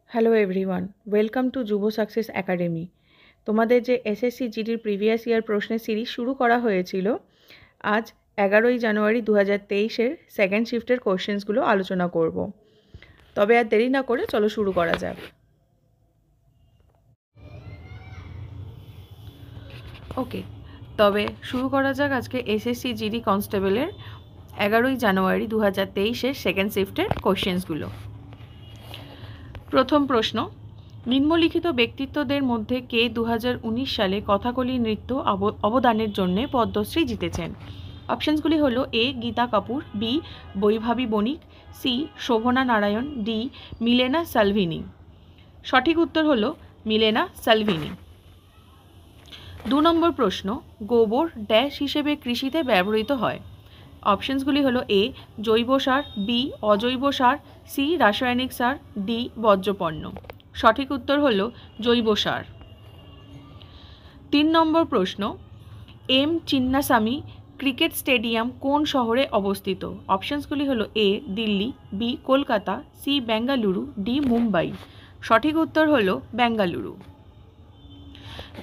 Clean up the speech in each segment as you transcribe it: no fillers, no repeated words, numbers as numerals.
Hello everyone, welcome to যুব success academy. তোমাদের যে এসএসসি জিডির প্রিভিয়াস ইয়ার প্রশ্নের সিরিজ শুরু করা হয়েছিল, আজ 11ই জানুয়ারি 2023-এর সেকেন্ড শিফটের কোশ্চেন্সগুলো আলোচনা করব। তবে আর দেরি না করে চলো শুরু করা যাক। ওকে, তবে শুরু করা যাক আজকে এসএসসি জিডি কনস্টেবলের 11ই জানুয়ারি 2023-এর সেকেন্ড শিফটের কোশ্চেন্সগুলো। প্রথম প্রশ্ন, নিম্নলিখিত ব্যক্তিত্বদের মধ্যে কে 2019 সালে কথাকলি নৃত্য অবদানের জন্য পদ্মশ্রী জিতেছেন? অপশানসগুলি হলো এ গীতা কাপুর, বি বৈভাবী বণিক, সি শোভনা নারায়ণ, ডি মিলেনা সালভিনি। সঠিক উত্তর হলো মিলেনা সালভিনি। 2 নম্বর প্রশ্ন, গোবর ড্যাশ হিসেবে কৃষিতে ব্যবহৃত হয়? অপশানসগুলি হলো এ জৈব সার, বি অজৈব সার, সি রাসায়নিক সার, ডি বর্জ্যপণ্য। সঠিক উত্তর হলো জৈব সার। 3 নম্বর প্রশ্ন, এম চিন্নাস্বামী ক্রিকেট স্টেডিয়াম কোন শহরে অবস্থিত? অপশানসগুলি হলো A Delhi, B Kolkata, C Bengaluru, D Mumbai. সঠিক উত্তর হলো বেঙ্গালুরু।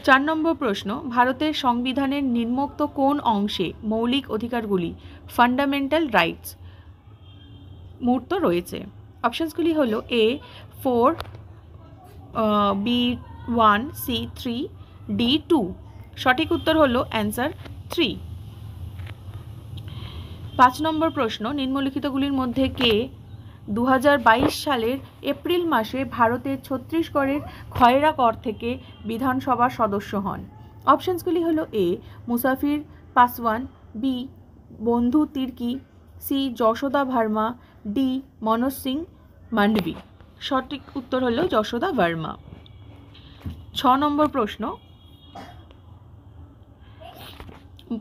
4 নম্বর প্রশ্ন, ভারতের সংবিধানের নিম্নোক্ত কোন অংশে মৌলিক অধিকারগুলি ফান্ডামেন্টাল রাইটস মূর্ত রয়েছে? অপশানসগুলি হলো এ 4, বি 1, সি 3, ডি 2। সঠিক উত্তর হলো অ্যান্সার 3। 5 নম্বর প্রশ্ন, নিম্নলিখিতগুলির মধ্যে কে 2022 সালের এপ্রিল মাসে ভারতের ছত্তিশগড়ের খয়রাগড় থেকে বিধানসভার সদস্য হন? অপশানসগুলি হলো এ মুসাফির পাসওয়ান, বি বন্ধু তির্কি, সি যশোদা ভার্মা, ডি মনোজ সিং মান্ডবি। সঠিক উত্তর হলো যশোদা ভার্মা। 6 নম্বর প্রশ্ন,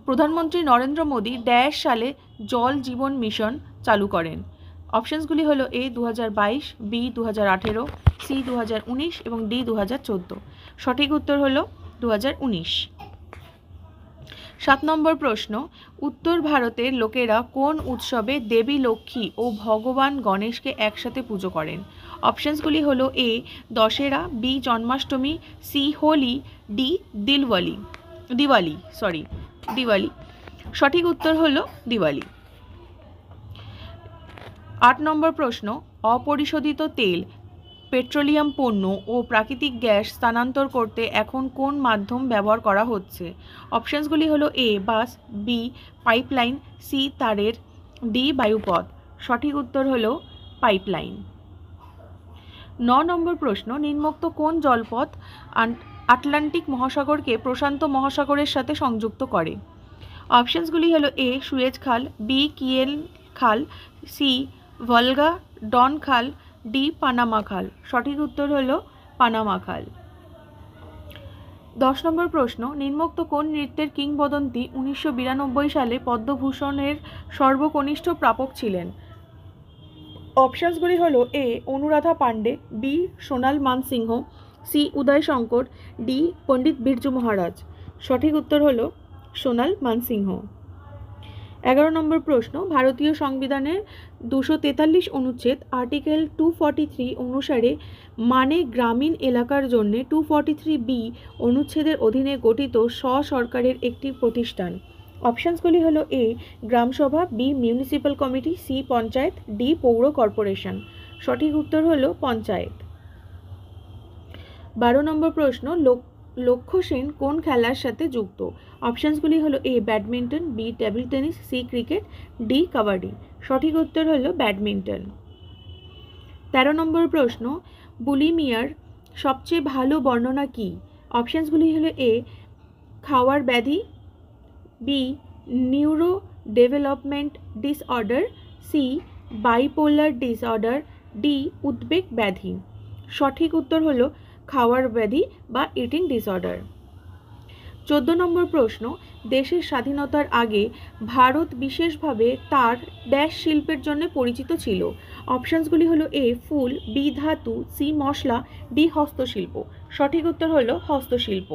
প্রধানমন্ত্রী নরেন্দ্র মোদী ড্যাশ সালে জল জীবন মিশন চালু করেন? অপশানসগুলি হলো এ 2022, বি 2018, সি 2019 এবং ডি 2014। সঠিক উত্তর হলো 2019। 7 নম্বর প্রশ্ন, উত্তর ভারতের লোকেরা কোন উৎসবে দেবী লক্ষ্মী ও ভগবান গণেশকে একসাথে পুজো করেন? অপশানসগুলি হলো A Dussehra, B Janmashtami, C Holi, D Diwali. সঠিক উত্তর হলো দিওয়ালি। 8 নম্বর প্রশ্ন, অপরিশোধিত তেল, পেট্রোলিয়াম পণ্য ও প্রাকৃতিক গ্যাস স্থানান্তর করতে এখন কোন মাধ্যম ব্যবহার করা হচ্ছে? অপশানসগুলি হলো এ বাস, বি পাইপলাইন, সি তারের, ডি বায়ুপথ। সঠিক উত্তর হলো পাইপলাইন। 9 নম্বর প্রশ্ন, নিম্নোক্ত কোন জলপথ আটলান্টিক মহাসাগরকে প্রশান্ত মহাসাগরের সাথে সংযুক্ত করে? অপশানসগুলি হলো এ সুয়েজ খাল, বি কিয়েল খাল, সি ভলগা ডন খাল, ডি পানামা খাল। সঠিক উত্তর হলো পানামা খাল। 10 নম্বর প্রশ্ন, নিম্নোক্ত কোন নৃত্যের কিংবদন্তি 1992 সালে পদ্মভূষণের সর্বকনিষ্ঠ প্রাপক ছিলেন? অপশানসগুলি হলো এ অনুরাধা পাণ্ডে, বি সোনাল মানসিংহ, সি উদয় শঙ্কর, ডি পণ্ডিত বিরজু মহারাজ। সঠিক উত্তর হলো সোনাল মানসিংহ। 11 নম্বর প্রশ্ন, ভারতীয় সংবিধানের 243 অনুচ্ছেদ আর্টিকেল 243 অনুসারে মানে গ্রামীণ এলাকার জন্য 243B অনুচ্ছেদের অধীনে গঠিত স্ব-সরকারের একটি প্রতিষ্ঠান। অপশানসগুলি হলো A gram sabha, B municipal committee, C panchayat, D পৌর কর্পোরেশন। সঠিক উত্তর হলো পঞ্চায়েত। 12 নম্বর প্রশ্ন, লক্ষ্য সেন কোন খেলার সাথে যুক্ত? অপশানসগুলি হলো A badminton, B table tennis, C cricket, D kabaddi. সঠিক উত্তর হলো ব্যাডমিন্টন। 13 নম্বর প্রশ্ন, বুলিমিয়ার সবচেয়ে ভালো বর্ণনা কি? অপশানসগুলি হলো এ খাওয়ার ব্যাধি, B neuro development disorder, C bipolar disorder, D উদ্বেগ ব্যাধি। সঠিক উত্তর হলো খাওয়ার ব্যাধি বা ইটিং ডিসঅর্ডার। 14 নম্বর প্রশ্ন, দেশের স্বাধীনতার আগে ভারত বিশেষভাবে তার ড্যাশ শিল্পের জন্য পরিচিত ছিল? অপশানসগুলি হলো এ ফুল, বি ধাতু, সি মশলা, ডি হস্তশিল্প। সঠিক উত্তর হলো হস্তশিল্প।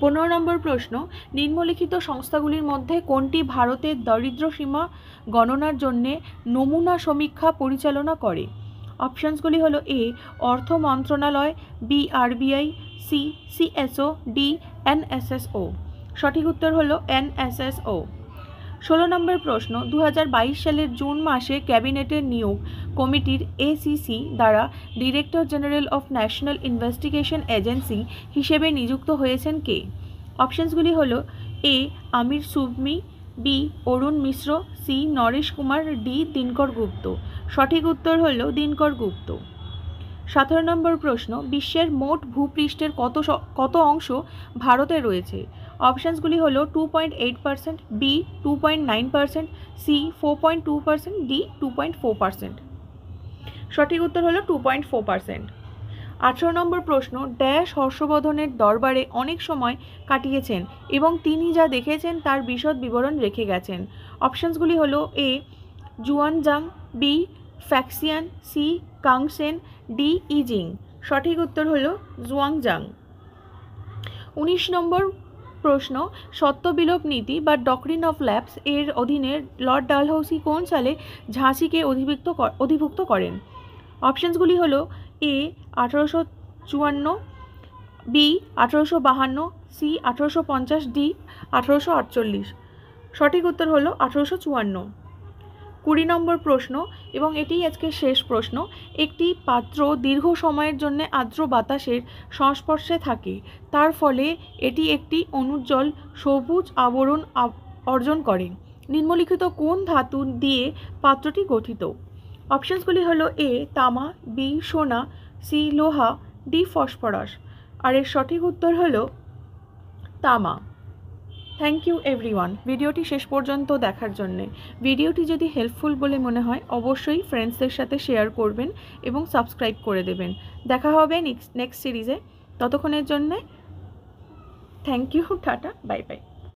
15 নম্বর প্রশ্ন, নিম্নলিখিত সংস্থাগুলির মধ্যে কোনটি ভারতের দারিদ্র্য সীমা গণনার জন্য নমুনা সমীক্ষা পরিচালনা করে? অপশানসগুলি হলো এ অর্থ মন্ত্রণালয়, B RBI, C CSO, D NSSO. সঠিক উত্তর হলো এনএসএসও। 16 নম্বর প্রশ্ন, 2022 সালের জুন মাসে ক্যাবিনেটের নিয়োগ কমিটির এসিসি দ্বারা director general of national investigation agency হিসেবে নিযুক্ত হয়েছেন কে? অপশানসগুলি হলো এ আমির সুবমি, বি অরুণ মিশ্র, সি নরেশ কুমার, ডি দিনকর গুপ্ত। সঠিক উত্তর হলো দিনকর গুপ্ত। 17 নম্বর প্রশ্ন, বিশ্বের মোট ভূপৃষ্ঠের কত অংশ ভারতে রয়েছে? অপশানসগুলি হলো 2.8%, বি 2.9%, সি 4.2%, ডি 2.4%। সঠিক উত্তর হলো 2.4%। 18 নম্বর প্রশ্ন, ড্যাশ হর্ষবর্ধনের দরবারে অনেক সময় কাটিয়েছেন এবং তিনি যা দেখেছেন তার বিশদ বিবরণ রেখে গেছেন। অপশানসগুলি হলো এ Xuanzang, B Faxian, C কাংসেন, D ইজিং। সঠিক উত্তর হলো জুয়াংজাং। 19 নম্বর প্রশ্ন, সত্যবিলোপ নীতি বা ডক্ট্রিন অফ ল্যাপস এর অধীনে লর্ড ডালহৌসি কোন সালে ঝাঁসিকে অধিভুক্ত করেন? অপশানসগুলি হলো এ 1854, বি 1852, সি 1850, ডি 1848। সঠিক উত্তর হলো 1854। 20 নম্বর প্রশ্ন এবং এটিই আজকে শেষ প্রশ্ন, একটি পাত্র দীর্ঘ সময়ের জন্য আর্দ্র বাতাসের সংস্পর্শে থাকে, তার ফলে এটি একটি অনুজ্জ্বল সবুজ আবরণ অর্জন করে। নিম্নলিখিত কোন ধাতু দিয়ে পাত্রটি গঠিত? অপশানসগুলি হলো এ তামা, বি সোনা, সি লোহা, ডি ফসফরাস। আর এর সঠিক উত্তর হলো তামা। থ্যাংক ইউ এভরিওয়ান ভিডিওটি শেষ পর্যন্ত দেখার জন্যে। ভিডিওটি যদি হেল্পফুল বলে মনে হয় অবশ্যই ফ্রেন্ডসদের সাথে শেয়ার করবেন এবং সাবস্ক্রাইব করে দেবেন। দেখা হবে নেক্সট সিরিজে। ততক্ষণের জন্যে thank you, tata, bye by.